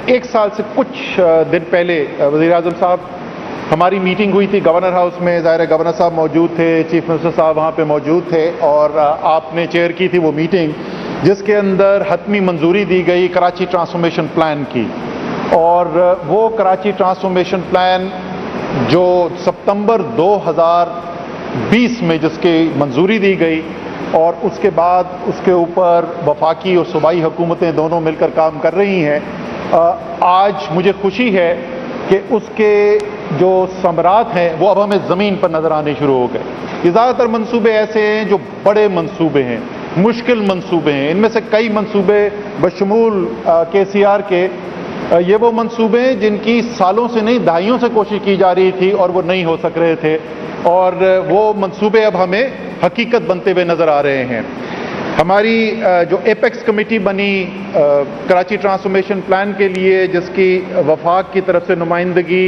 एक साल से कुछ दिन पहले वज़ीर आज़म साहब हमारी मीटिंग हुई थी गवर्नर हाउस में। ज़ाहिर है गवर्नर साहब मौजूद थे, चीफ मिनिस्टर साहब वहाँ पे मौजूद थे और आपने चेयर की थी वो मीटिंग, जिसके अंदर हतमी मंजूरी दी गई कराची ट्रांसफॉर्मेशन प्लान की। और वो कराची ट्रांसफॉर्मेशन प्लान जो सितंबर 2020 में जिसकी मंजूरी दी गई और उसके बाद उसके ऊपर वफाकी और सूबाई हुकूमतें दोनों मिलकर काम कर रही हैं, आज मुझे खुशी है कि उसके जो समरात हैं वो अब हमें ज़मीन पर नज़र आने शुरू हो गए। ये ज़्यादातर मंसूबे ऐसे हैं जो बड़े मंसूबे हैं, मुश्किल मंसूबे हैं। इनमें से कई मंसूबे बशमूल KCR के ये वो मंसूबे हैं जिनकी सालों से नहीं दहाइयों से कोशिश की जा रही थी और वो नहीं हो सक रहे थे, और वो मंसूबे अब हमें हकीकत बनते हुए नज़र आ रहे हैं। हमारी जो एपेक्स कमेटी बनी कराची ट्रांसफॉर्मेशन प्लान के लिए, जिसकी वफाक की तरफ से नुमाइंदगी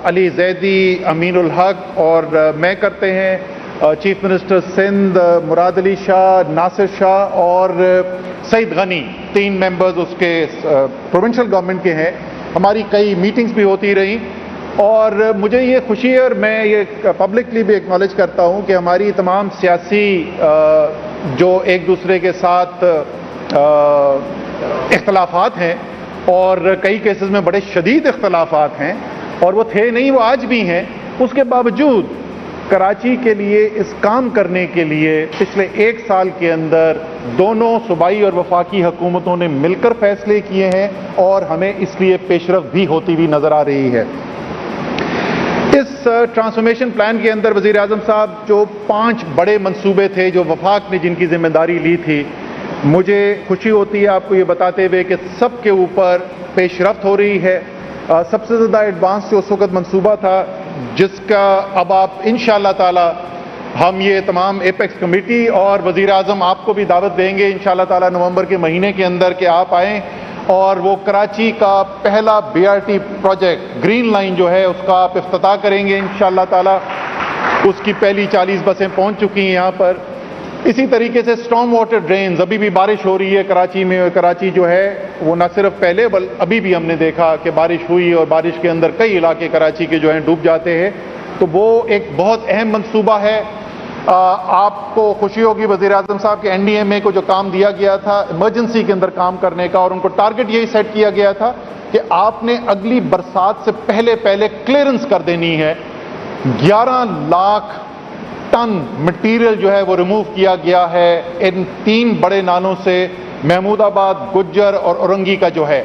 अली जैदी, अमीनुल हक और मैं करते हैं, चीफ मिनिस्टर सिंध मुराद अली शाह, नासिर शाह और सईद गनी, 3 मेंबर्स उसके प्रोविंशियल गवर्नमेंट के हैं। हमारी कई मीटिंग्स भी होती रहीं और मुझे ये खुशी है और मैं ये पब्लिकली भी एक्नॉलेज करता हूँ कि हमारी तमाम सियासी जो एक दूसरे के साथ इख्तलाफात हैं और कई केसेस में बड़े शदीद इख्तलाफात हैं और वो थे नहीं, वो आज भी हैं, उसके बावजूद कराची के लिए इस काम करने के लिए पिछले 1 साल के अंदर दोनों सूबाई और वफाकी हुकूमतों ने मिलकर फैसले किए हैं और हमें इसलिए पेशरफ्त भी होती हुई नज़र आ रही है। इस ट्रांसफॉर्मेशन प्लान के अंदर वज़ीर आज़म साहब जो 5 बड़े मंसूबे थे जो वफाक ने जिनकी जिम्मेदारी ली थी, मुझे खुशी होती है आपको ये बताते हुए कि सब के ऊपर पेशरफ्त हो रही है। सबसे ज़्यादा एडवांस जो उस वक़्त मंसूबा था, जिसका अब आप इंशाअल्लाह ताला हम ये तमाम एपेक्स कमेटी और वज़ीर आज़म आपको भी दावत देंगे इंशाअल्लाह ताला नवंबर के महीने के अंदर कि आप आएँ और वो कराची का पहला BRT प्रोजेक्ट ग्रीन लाइन जो है उसका आप इफ्तिताह करेंगे इंशाअल्लाह ताला। उसकी पहली 40 बसें पहुंच चुकी हैं यहाँ पर। इसी तरीके से स्टॉर्म वाटर ड्रेन्स, अभी भी बारिश हो रही है कराची में, कराची जो है वो न सिर्फ पहले बल्कि अभी भी हमने देखा कि बारिश हुई और बारिश के अंदर कई इलाके कराची के जो हैं डूब जाते हैं, तो वो एक बहुत अहम मंसूबा है। आपको खुशी होगी वज़ीर आज़म साहब के NDMA को जो काम दिया गया था इमरजेंसी के अंदर काम करने का, और उनको टारगेट यही सेट किया गया था कि आपने अगली बरसात से पहले पहले क्लियरेंस कर देनी है। 11 लाख टन मटीरियल जो है वो रिमूव किया गया है इन 3 बड़े नालों से, महमूदाबाद, गुज्जर और औरंगी का जो है।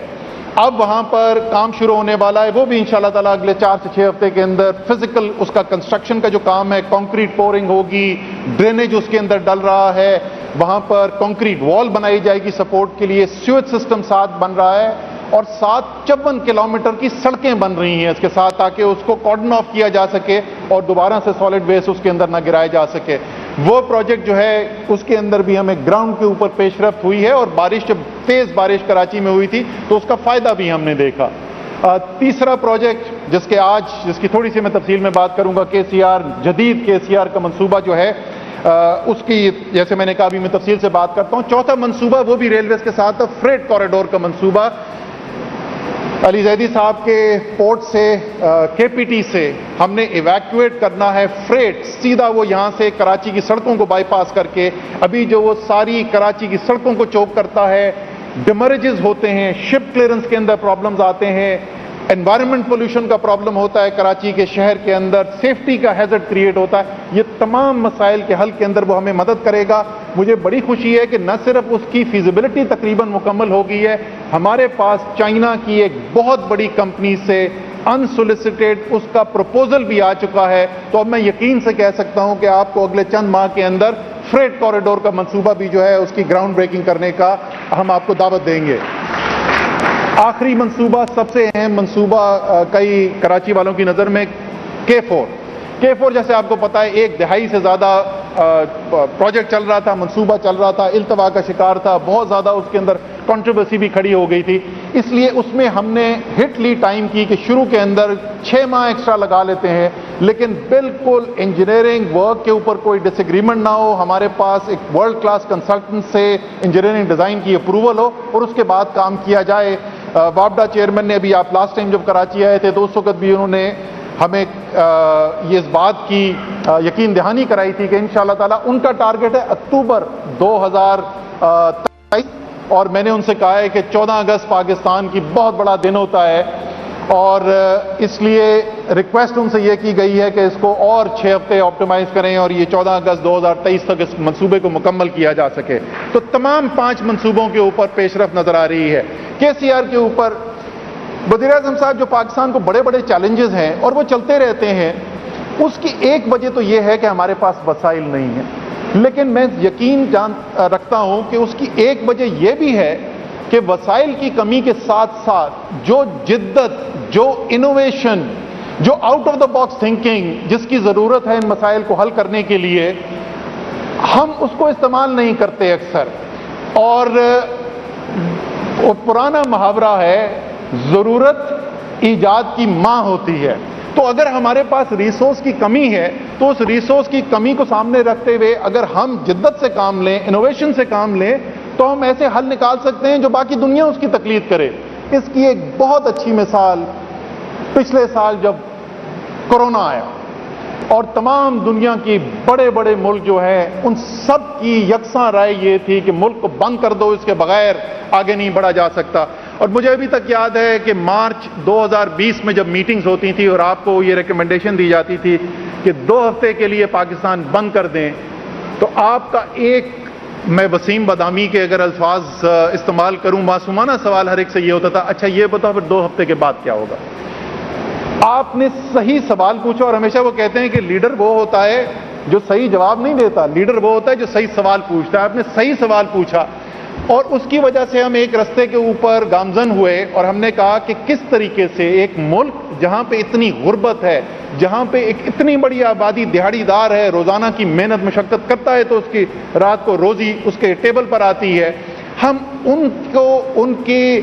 अब वहाँ पर काम शुरू होने वाला है, वो भी इंशाअल्लाह ताला अगले 4 से 6 हफ्ते के अंदर फिजिकल उसका कंस्ट्रक्शन का जो काम है, कंक्रीट पोरिंग होगी, ड्रेनेज उसके अंदर डल रहा है, वहाँ पर कंक्रीट वॉल बनाई जाएगी सपोर्ट के लिए, सीवेज सिस्टम साथ बन रहा है और 54 किलोमीटर की सड़कें बन रही हैं इसके साथ, ताकि उसको कॉर्डन ऑफ किया जा सके और दोबारा से सॉलिड वेस्ट उसके अंदर ना गिराया जा सके। वो प्रोजेक्ट जो है उसके अंदर भी हमें ग्राउंड के ऊपर पेशरफ्त हुई है और बारिश, जब तेज़ बारिश कराची में हुई थी तो उसका फ़ायदा भी हमने देखा। तीसरा प्रोजेक्ट जिसकी थोड़ी सी मैं तफसील में बात करूंगा, KCR, जदीद KCR का मंसूबा जो है उसकी जैसे मैंने कहा अभी मैं तफसील से बात करता हूँ। चौथा मंसूबा वो भी रेलवेज के साथ फ्रेट कॉरिडोर का मंसूबा, अली जैदी साहब के पोर्ट से KPT से हमने इवैक्यूएट करना है फ्रेट, सीधा वो यहाँ से कराची की सड़कों को बाईपास करके। अभी जो वो सारी कराची की सड़कों को चोक करता है, डिमरेजेस होते हैं, शिप क्लियरेंस के अंदर प्रॉब्लम्स आते हैं, एनवायरनमेंट पोल्यूशन का प्रॉब्लम होता है कराची के शहर के अंदर, सेफ्टी का हैजर्ड क्रिएट होता है। ये तमाम मसाइल के हल के अंदर वो हमें मदद करेगा। मुझे बड़ी खुशी है कि न सिर्फ उसकी फीजिबिलिटी तकरीबन मुकम्मल हो गई है, हमारे पास चाइना की एक बहुत बड़ी कंपनी से अनसोलिसिटेड उसका प्रपोजल भी आ चुका है। तो अब मैं यकीन से कह सकता हूं कि आपको अगले चंद माह के अंदर फ्रेट कॉरिडोर का मंसूबा भी जो है उसकी ग्राउंड ब्रेकिंग करने का हम आपको दावत देंगे। आखिरी मंसूबा, सबसे अहम मंसूबा कई कराची वालों की नज़र में, K4 जैसे आपको पता है 1 दहाई से ज़्यादा प्रोजेक्ट चल रहा था, मंसूबा चल रहा था, इल्तवा का शिकार था, बहुत ज़्यादा उसके अंदर कंट्रोवर्सी भी खड़ी हो गई थी। इसलिए उसमें हमने हिट ली टाइम की कि शुरू के अंदर 6 माह एक्स्ट्रा लगा लेते हैं, लेकिन बिल्कुल इंजीनियरिंग वर्क के ऊपर कोई डिसएग्रीमेंट ना हो, हमारे पास एक वर्ल्ड क्लास कंसल्टेंट से इंजीनियरिंग डिज़ाइन की अप्रूवल हो और उसके बाद काम किया जाए। وابڈا چیئرمین نے ابھی آپ لاسٹ ٹائم جب کراچی آئے تھے تو اس وقت بھی انہوں نے ہمیں یہ اس بات کی یقین دہانی کرائی تھی کہ انشاءاللہ تعالیٰ ان کا ٹارگٹ ہے اکتوبر 2023، اور میں نے ان سے کہا ہے کہ 14 اگست پاکستان کی بہت بڑا دن ہوتا ہے، اور اس لیے ریکویسٹ ان سے یہ کی گئی ہے کہ اس کو اور 6 ہفتے آپٹیمائز کریں اور یہ 14 اگست 2023 تک اس منصوبے کو مکمل کیا جا سکے۔ تو تمام 5 منصوبوں کے اوپر پیش رفت نظر آ رہی ہے۔ KCR کے اوپر وزیر اعظم صاحب، جو پاکستان کو بڑے بڑے چیلنجز ہیں اور وہ چلتے رہتے ہیں، اس کی ایک وجہ تو یہ ہے کہ ہمارے پاس وسائل نہیں ہیں، لیکن میں یقین رکھتا ہوں کہ اس کی ایک وجہ یہ بھی ہے کہ وسائل کی کمی کے ساتھ ساتھ جو جدت، جو انوویشن، جو out of the box thinking جس کی ضرورت ہے ان مسائل کو حل کرنے کے لیے، ہم اس کو استعمال نہیں کرتے اکثر۔ اور پرانا محاورہ ہے، ضرورت ایجاد کی ماں ہوتی ہے۔ تو اگر ہمارے پاس ریسورس کی کمی ہے تو اس ریسورس کی کمی کو سامنے رکھتے ہوئے اگر ہم جدت سے کام لیں، انوویشن سے کام لیں، تو ہم ایسے حل نکال سکتے ہیں جو باقی دنیا اس کی تقلید کرے۔ اس کی ایک بہت اچھی مثال پچھلے سال جب کورونا آیا اور تمام دنیا کی بڑے بڑے ملک جو ہیں ان سب کی یکساں رائے یہ تھی کہ ملک کو بند کر دو، اس کے بغیر آگے نہیں بڑھا جا سکتا۔ اور مجھے ابھی تک یاد ہے کہ مارچ 2020 میں جب میٹنگز ہوتی تھیں اور آپ کو یہ ریکمنڈیشن دی جاتی تھی کہ 2 ہفتے کے لیے پاکستان بند کر دیں، تو آپ کا ایک، میں وسیم بادامی کے اگر الفاظ استعمال کروں، معصومانہ سوال ہر ایک سے یہ ہوتا تھا، اچھا یہ بتاؤ پھر 2 ہفتے کے بعد کیا ہوگا؟ آپ نے صحیح سوال پوچھا، اور ہمیشہ وہ کہتے ہیں کہ لیڈر وہ ہوتا ہے جو صحیح جواب نہیں دیتا، لیڈر وہ ہوتا ہے جو صحیح سوال پوچھتا ہے۔ آپ نے صحیح سوال پوچھا اور اس کی وجہ سے ہم ایک رستے کے اوپر گامزن ہوئے اور ہم نے کہا کہ کس طریقے سے ایک ملک جہاں پہ اتنی غربت ہے، جہاں پہ ایک اتنی بڑی آبادی دیہڑی دار ہے، روزانہ کی محنت مشقت کرتا ہے تو اس کی رات کو روزی اس کے ٹیبل پر آتی ہے، ہم ان کو ان کے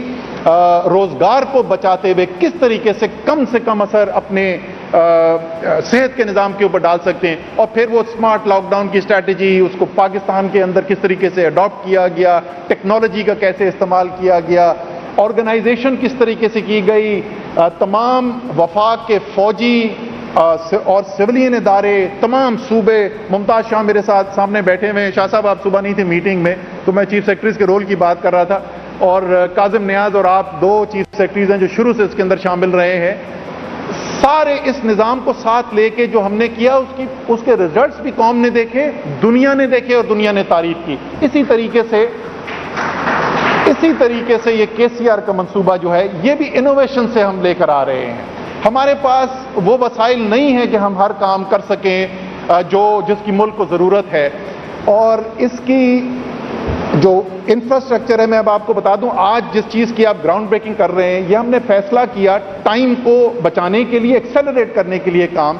روزگار کو بچاتے ہوئے کس طریقے سے کم اثر اپنے صحت کے نظام کے اوپر ڈال سکتے ہیں۔ اور پھر وہ اسمارٹ لاک ڈاؤن کی اسٹریٹجی، اس کو پاکستان کے اندر کس طریقے سے اڈاپٹ کیا گیا، ٹیکنالوجی کا کیسے استعمال کیا گیا، آرگنائزیشن کس طریقے سے کی گئی، تمام وفاق کے فوجی اور سولین ادارے، تمام صوبے، ممتاز شاہ میرے ساتھ سامنے بیٹھے ہوئے ہیں، شاہ صاحب آپ صبح نہیں تھے میٹنگ میں تو میں چیف سیکرٹریز کے رول کی بات کر رہا تھا، اور کاظم نیاز اور آپ 2 چیف سیکرٹریز ہیں جو شروع سے اس کے اندر شامل رہے ہیں۔ سارے اس نظام کو ساتھ لے کے جو ہم نے کیا اس کے ریزلٹس بھی قوم نے دیکھے، دنیا نے دیکھے اور دنیا نے تعریف کی۔ اسی طریقے سے یہ KCR کا منصوبہ جو ہے یہ بھی انوویشن سے ہم لے کر آ رہے ہیں۔ ہمارے پاس وہ وسائل نہیں ہیں کہ ہم ہر کام کر سکیں جس کی ملک کو ضرورت ہے، اور اس کی جو انفراسٹرکچر ہے، میں اب آپ کو بتا دوں، آج جس چیز کی آپ گراؤنڈ بریکنگ کر رہے ہیں، یہ ہم نے فیصلہ کیا ٹائم کو بچانے کے لیے، ایکسیلریٹ کرنے کے لیے کام،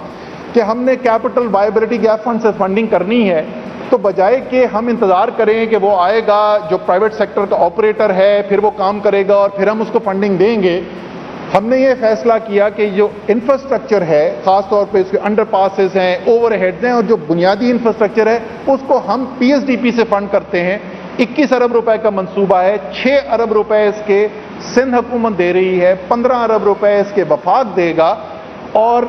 کہ ہم نے کیپٹل وائبلٹی گیپ فنڈ سے فنڈنگ کرنی ہے، تو بجائے کہ ہم انتظار کریں کہ وہ آئے گا جو پرائیویٹ سیکٹر کا آپریٹر ہے پھر وہ کام کرے گا اور پھر ہم اس کو فنڈنگ دیں گے، ہم نے یہ فیصلہ کیا کہ جو انفراسٹرکچر ہے، خاص طور پہ اس کے انڈر پاسز ہیں، اوور ہیڈز ہیں، اور جو بنیادی انفراسٹرکچر ہے اس کو ہم PSDP سے فنڈ کرتے ہیں۔ 21 ارب روپے کا منصوبہ ہے، 6 ارب روپے اس کے سندھ حکومت دے رہی ہے، 15 ارب روپے اس کے وفاق دے گا، اور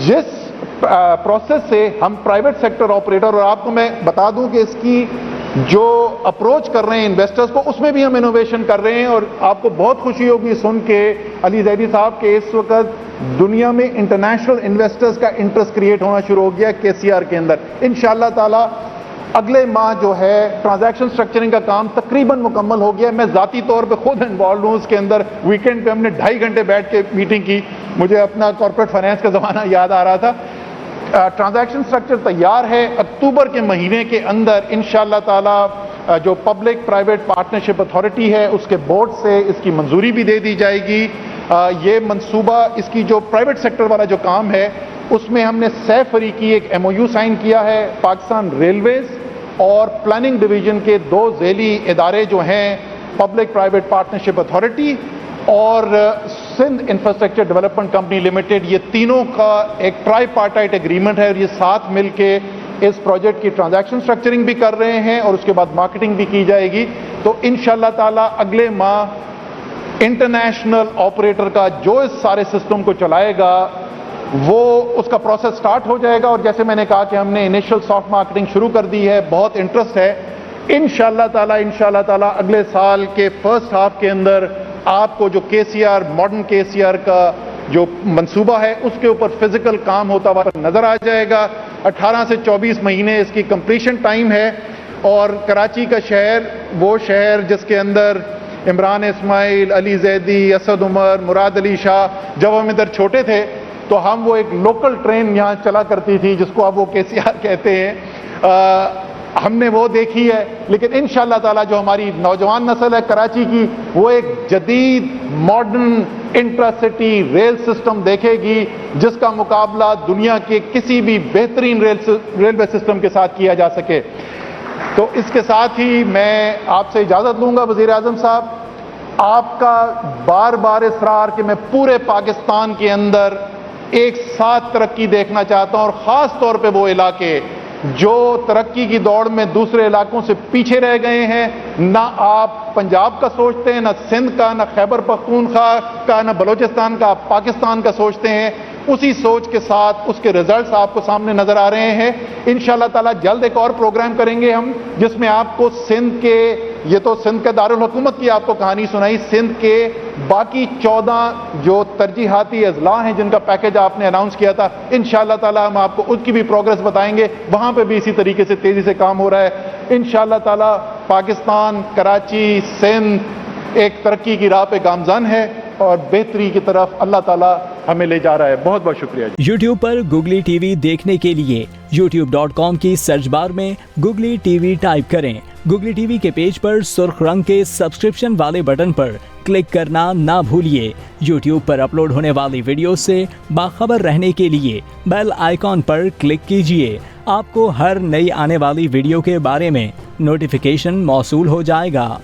جس پروسیس سے ہم پرائیویٹ سیکٹر آپریٹر، اور آپ کو میں بتا دوں کہ اس کی جو اپروچ کر رہے ہیں انویسٹرز کو، اس میں بھی ہم انوویشن کر رہے ہیں، اور آپ کو بہت خوشی ہوگی سن کے علی زیدی صاحب کہ اس وقت دنیا میں انٹرنیشنل انویسٹرز کا انٹرسٹ کریٹ ہونا شروع ہو گیا KCR کے اندر۔ انشاءاللہ تعالی اگلے ماہ جو ہے ٹرانزیکشن سٹرکچرنگ کا کام تقریباً مکمل ہو گیا۔ میں ذاتی طور پہ خود انوالوڈ ہوں اس کے اندر، ویکینڈ پہ ہم نے 2.5 گھنٹے بیٹھ کے میٹنگ کی، مجھے اپنا کارپوریٹ فائنینس کا زمانہ یاد آ رہا تھا۔ ٹرانزیکشن سٹرکچر تیار ہے، اکتوبر کے مہینے کے اندر انشاءاللہ تعالی جو پبلک پرائیویٹ پارٹنرشپ اتھارٹی ہے اس کے بورڈ سے اس کی منظوری بھی دے دی جائے گی۔ یہ منصوبہ، اس کی جو پرائیویٹ سیکٹر والا جو کام ہے اس میں ہم نے 100 فریقی ایک MOU سائن کیا ہے۔ پاکستان ریلویز اور پلاننگ ڈویژن کے 2 ذیلی ادارے جو ہیں، پبلک پرائیویٹ پارٹنرشپ اتھارٹی اور Sindh infrastructure development company limited, یہ تینوں کا ایک ٹرائی پارٹائٹ ایگریمنٹ ہے، اور یہ ساتھ مل کے اس پروجیکٹ کی ٹرانزیکشن سٹرکچرنگ بھی کر رہے ہیں اور اس کے بعد مارکیٹنگ بھی کی جائے گی۔ تو انشاءاللہ تعالی اگلے ماہ इंटरनेशनल ऑपरेटर का जो इस सारे सिस्टम को चलाएगा वो उसका प्रोसेस स्टार्ट हो जाएगा। और जैसे मैंने कहा कि हमने इनिशियल सॉफ्ट मार्केटिंग शुरू कर दी है, बहुत इंटरेस्ट है। इंशाअल्लाह ताला अगले साल के फर्स्ट हाफ के अंदर आपको जो केसीआर, मॉडर्न केसीआर का जो मंसूबा है उसके ऊपर फिजिकल काम होता हुआ नजर आ जाएगा। 18 से 24 महीने इसकी कंप्लीशन टाइम है। और कराची का शहर, वो शहर जिसके अंदर इमरान इस्माइल, अली जैदी, असद उमर, मुराद अली शाह, जब हम इधर छोटे थे तो हम वो एक लोकल ट्रेन यहाँ चला करती थी जिसको अब वो केसीआर कहते हैं, हमने वो देखी है। लेकिन इंशाअल्लाह ताला जो हमारी नौजवान नस्ल है कराची की, वो एक जदीद मॉडर्न इंट्रासिटी रेल सिस्टम देखेगी जिसका मुकाबला दुनिया के किसी भी बेहतरीन रेलवे सिस्टम के साथ किया जा सके। तो इसके साथ ही मैं आपसे इजाज़त लूँगा वज़ीर आज़म साहब, आपका बार बार इसरार कि मैं पूरे पाकिस्तान के अंदर एक साथ तरक्की देखना चाहता हूँ, और ख़ास तौर पे वो इलाके जो तरक्की की दौड़ में दूसरे इलाकों से पीछे रह गए हैं। ना आप पंजाब का सोचते हैं, ना सिंध का, ना खैबर पख्तूनख्वा का, ना बलूचिस्तान का, आप पाकिस्तान का सोचते हैं। उसी सोच के साथ उसके रिजल्ट्स आपको सामने नजर आ रहे हैं। इंशाअल्लाह ताला जल्द एक और प्रोग्राम करेंगे हम, जिसमें आपको सिंध के, ये तो सिंध के दारुल हुकूमत की आपको कहानी सुनाई, सिंध के बाकी 14 जो तरजीहाती अजला हैं जिनका पैकेज आपने अनाउंस किया था, इंशाअल्लाह ताला हम आपको उसकी भी प्रोग्रेस बताएंगे। वहां पे भी इसी तरीके से तेजी से काम हो रहा है। इंशाअल्लाह ताला पाकिस्तान, कराची, सिंध एक तरक्की की राह पे गामजान है और बेहतरी की तरफ अल्लाह ताला हमें ले जा रहा है। बहुत बहुत शुक्रिया। YouTube पर Googly TV देखने के लिए youtube.com की सर्च बार में Googly TV टाइप करें। Googly TV के पेज पर सुर्ख रंग के सब्सक्रिप्शन वाले बटन पर क्लिक करना ना भूलिए। YouTube पर अपलोड होने वाली वीडियो से बाखबर रहने के लिए बेल आइकॉन पर क्लिक कीजिए। आपको हर नई आने वाली वीडियो के बारे में नोटिफिकेशन मौसूल हो जाएगा।